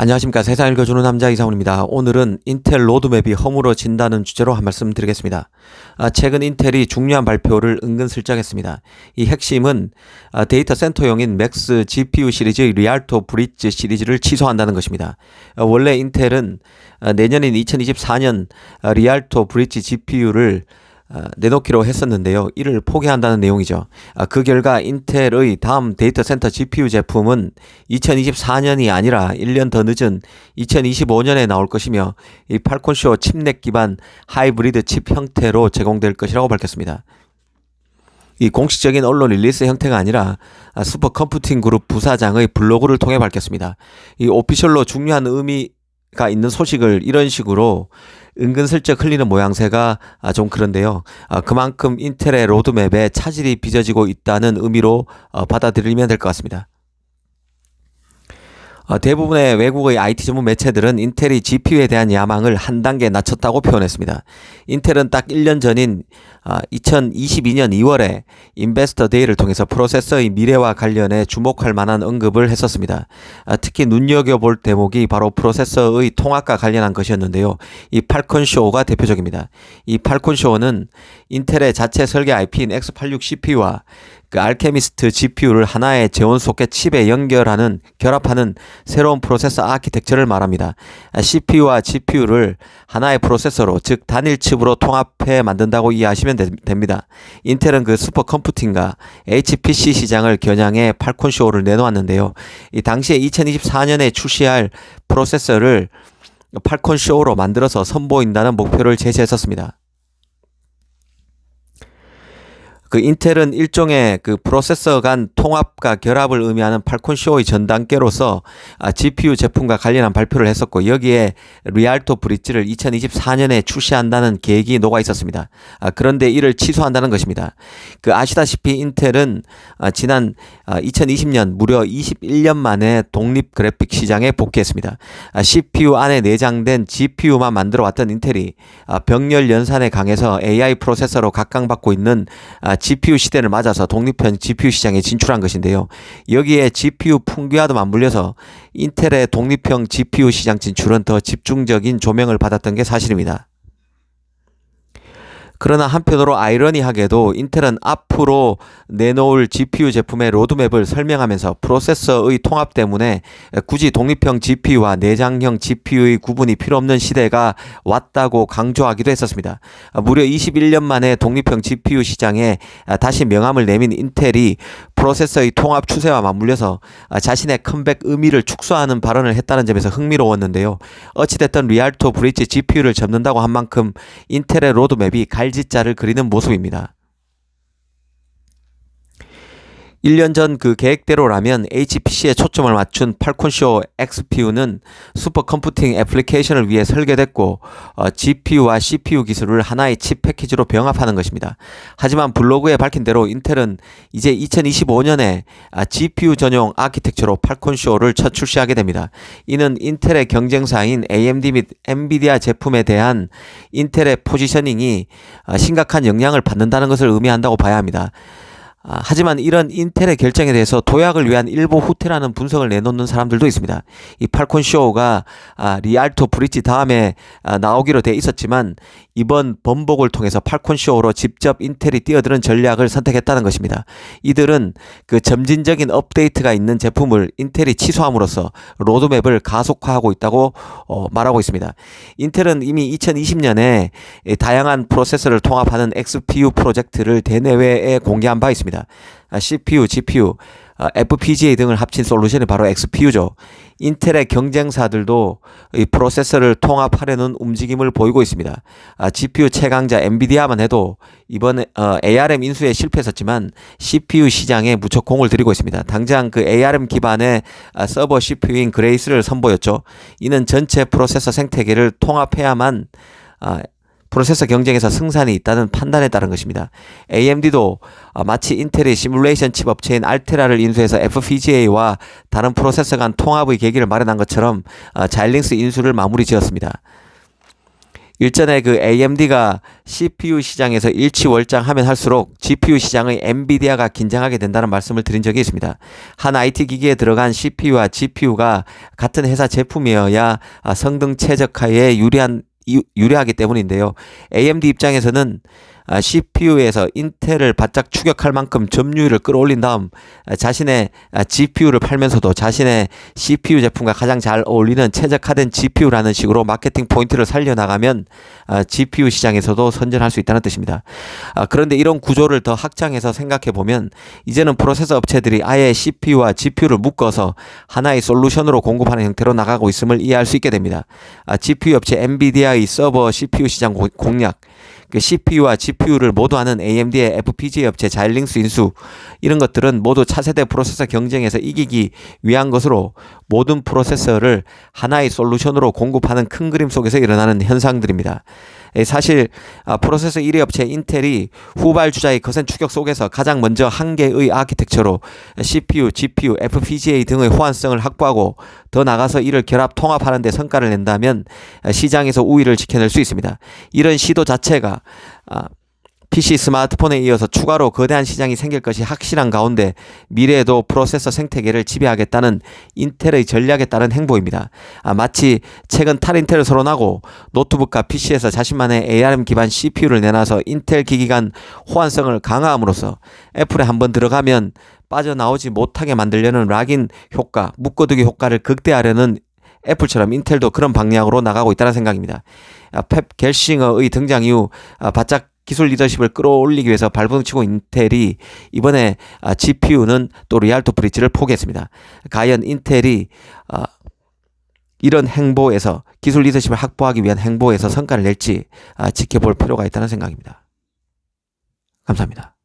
안녕하십니까. 세상 읽어주는 남자 이상훈입니다. 오늘은 인텔 로드맵이 허물어진다는 주제로 한 말씀 드리겠습니다. 최근 인텔이 중요한 발표를 은근슬쩍 했습니다. 이 핵심은 데이터 센터용인 맥스 GPU 시리즈의 리알토 브릿지 시리즈를 취소한다는 것입니다. 원래 인텔은 내년인 2024년 리알토 브릿지 GPU를 내놓기로 했었는데요. 이를 포기한다는 내용이죠. 그 결과 인텔의 다음 데이터 센터 GPU 제품은 2024년이 아니라 1년 더 늦은 2025년에 나올 것이며 이 팔콘쇼 칩넷 기반 하이브리드 칩 형태로 제공될 것이라고 밝혔습니다. 이 공식적인 언론 릴리스 형태가 아니라 슈퍼컴퓨팅 그룹 부사장의 블로그를 통해 밝혔습니다. 이 오피셜로 중요한 의미가 있는 소식을 이런 식으로 은근슬쩍 흘리는 모양새가 좀 그런데요. 그만큼 인텔의 로드맵에 차질이 빚어지고 있다는 의미로 받아들이면 될 것 같습니다. 대부분의 외국의 IT 전문 매체들은 인텔이 GPU에 대한 야망을 한 단계 낮췄다고 표현했습니다. 인텔은 딱 1년 전인 2022년 2월에 인베스터 데이를 통해서 프로세서의 미래와 관련해 주목할 만한 언급을 했었습니다. 특히 눈여겨볼 대목이 바로 프로세서의 통합과 관련한 것이었는데요. 이 팔콘쇼가 대표적입니다. 이 팔콘쇼는 인텔의 자체 설계 IP인 X86 CPU와 그 알케미스트 GPU를 하나의 재원 소켓 칩에 결합하는 새로운 프로세서 아키텍처를 말합니다. CPU와 GPU를 하나의 프로세서로, 즉 단일 칩으로 통합해 만든다고 이해하시면 됩니다. 인텔은 그 슈퍼컴퓨팅과 HPC 시장을 겨냥해 팔콘쇼를 내놓았는데요. 이 당시에 2024년에 출시할 프로세서를 팔콘쇼로 만들어서 선보인다는 목표를 제시했었습니다. 그 인텔은 일종의 그 프로세서 간 통합과 결합을 의미하는 팔콘쇼의 전 단계로서 GPU 제품과 관련한 발표를 했었고, 여기에 리알토 브릿지를 2024년에 출시한다는 계획이 녹아 있었습니다. 그런데 이를 취소한다는 것입니다. 그 아시다시피 인텔은 지난 2020년 무려 21년 만에 독립 그래픽 시장에 복귀했습니다. CPU 안에 내장된 GPU만 만들어 왔던 인텔이 병렬 연산에 강해서 AI 프로세서로 각광받고 있는 GPU 시대를 맞아서 독립형 GPU 시장에 진출한 것인데요. 여기에 GPU 풍기와도 맞물려서 인텔의 독립형 GPU 시장 진출은 더 집중적인 조명을 받았던 게 사실입니다. 그러나 한편으로 아이러니하게도 인텔은 앞으로 내놓을 GPU 제품의 로드맵을 설명하면서 프로세서의 통합 때문에 굳이 독립형 GPU와 내장형 GPU의 구분이 필요 없는 시대가 왔다고 강조하기도 했었습니다. 무려 21년 만에 독립형 GPU 시장에 다시 명함을 내민 인텔이 프로세서의 통합 추세와 맞물려서 자신의 컴백 의미를 축소하는 발언을 했다는 점에서 흥미로웠는데요. 어찌됐든 리알토 브릿지 GPU를 접는다고 한 만큼 인텔의 로드맵이 갈짓자를 그리는 모습입니다. 1년 전 그 계획대로라면 HPC에 초점을 맞춘 팔콘쇼 XPU는 슈퍼컴퓨팅 애플리케이션을 위해 설계됐고 GPU와 CPU 기술을 하나의 칩 패키지로 병합하는 것입니다. 하지만 블로그에 밝힌 대로 인텔은 이제 2025년에 GPU 전용 아키텍처로 팔콘쇼를 첫 출시하게 됩니다. 이는 인텔의 경쟁사인 AMD 및 엔비디아 제품에 대한 인텔의 포지셔닝이 심각한 영향을 받는다는 것을 의미한다고 봐야 합니다. 하지만 이런 인텔의 결정에 대해서 도약을 위한 일부 후퇴라는 분석을 내놓는 사람들도 있습니다. 이 팔콘쇼가 리알토 브릿지 다음에 나오기로 돼 있었지만 이번 번복을 통해서 팔콘쇼로 직접 인텔이 뛰어드는 전략을 선택했다는 것입니다. 이들은 그 점진적인 업데이트가 있는 제품을 인텔이 취소함으로써 로드맵을 가속화하고 있다고 말하고 있습니다. 인텔은 이미 2020년에 다양한 프로세서를 통합하는 XPU 프로젝트를 대내외에 공개한 바 있습니다. CPU, GPU, FPGA 등을 합친 솔루션이 바로 XPU죠. 인텔의 경쟁사들도 이 프로세서를 통합하려는 움직임을 보이고 있습니다. GPU 최강자 엔비디아만 해도 이번에 ARM 인수에 실패했었지만 CPU 시장에 무척 공을 들이고 있습니다. 당장 그 ARM 기반의 서버 CPU인 그레이스를 선보였죠. 이는 전체 프로세서 생태계를 통합해야만 프로세서 경쟁에서 승산이 있다는 판단에 따른 것입니다. AMD도 마치 인텔이 시뮬레이션 칩 업체인 알테라를 인수해서 FPGA와 다른 프로세서 간 통합의 계기를 마련한 것처럼 자일링스 인수를 마무리 지었습니다. 일전에 그 AMD가 CPU 시장에서 일치월장하면 할수록 GPU 시장의 엔비디아가 긴장하게 된다는 말씀을 드린 적이 있습니다. 한 IT 기기에 들어간 CPU와 GPU가 같은 회사 제품이어야 성능 최적화에 유리하기 때문인데요. AMD 입장에서는 CPU에서 인텔을 바짝 추격할 만큼 점유율을 끌어올린 다음 자신의 GPU를 팔면서도 자신의 CPU 제품과 가장 잘 어울리는 최적화된 GPU라는 식으로 마케팅 포인트를 살려나가면 GPU 시장에서도 선전할 수 있다는 뜻입니다. 그런데 이런 구조를 더 확장해서 생각해 보면 이제는 프로세서 업체들이 아예 CPU와 GPU를 묶어서 하나의 솔루션으로 공급하는 형태로 나가고 있음을 이해할 수 있게 됩니다. GPU 업체 엔비디아의 서버 CPU 시장 공략, 그 CPU와 GPU를 모두 하는 AMD의 FPGA 업체 자일링스 인수, 이런 것들은 모두 차세대 프로세서 경쟁에서 이기기 위한 것으로 모든 프로세서를 하나의 솔루션으로 공급하는 큰 그림 속에서 일어나는 현상들입니다. 사실 프로세서 1위 업체 인텔이 후발주자의 거센 추격 속에서 가장 먼저 한 개의 아키텍처로 CPU, GPU, FPGA 등의 호환성을 확보하고 더 나아가서 이를 결합 통합하는 데 성과를 낸다면 시장에서 우위를 지켜낼 수 있습니다. 이런 시도 자체가 PC, 스마트폰에 이어서 추가로 거대한 시장이 생길 것이 확실한 가운데 미래에도 프로세서 생태계를 지배하겠다는 인텔의 전략에 따른 행보입니다. 마치 최근 탈인텔을 선언하고 노트북과 PC에서 자신만의 ARM 기반 CPU를 내놔서 인텔 기기 간 호환성을 강화함으로써 애플에 한번 들어가면 빠져나오지 못하게 만들려는 락인 효과, 묶어두기 효과를 극대화하려는 애플처럼 인텔도 그런 방향으로 나가고 있다는 생각입니다. 펩 겔싱어의 등장 이후 바짝 기술 리더십을 끌어올리기 위해서 발버둥치고 인텔이 이번에 GPU는 또 리알토 브릿지를 포기했습니다. 과연 인텔이 이런 행보에서 기술 리더십을 확보하기 위한 행보에서 성과를 낼지 지켜볼 필요가 있다는 생각입니다. 감사합니다.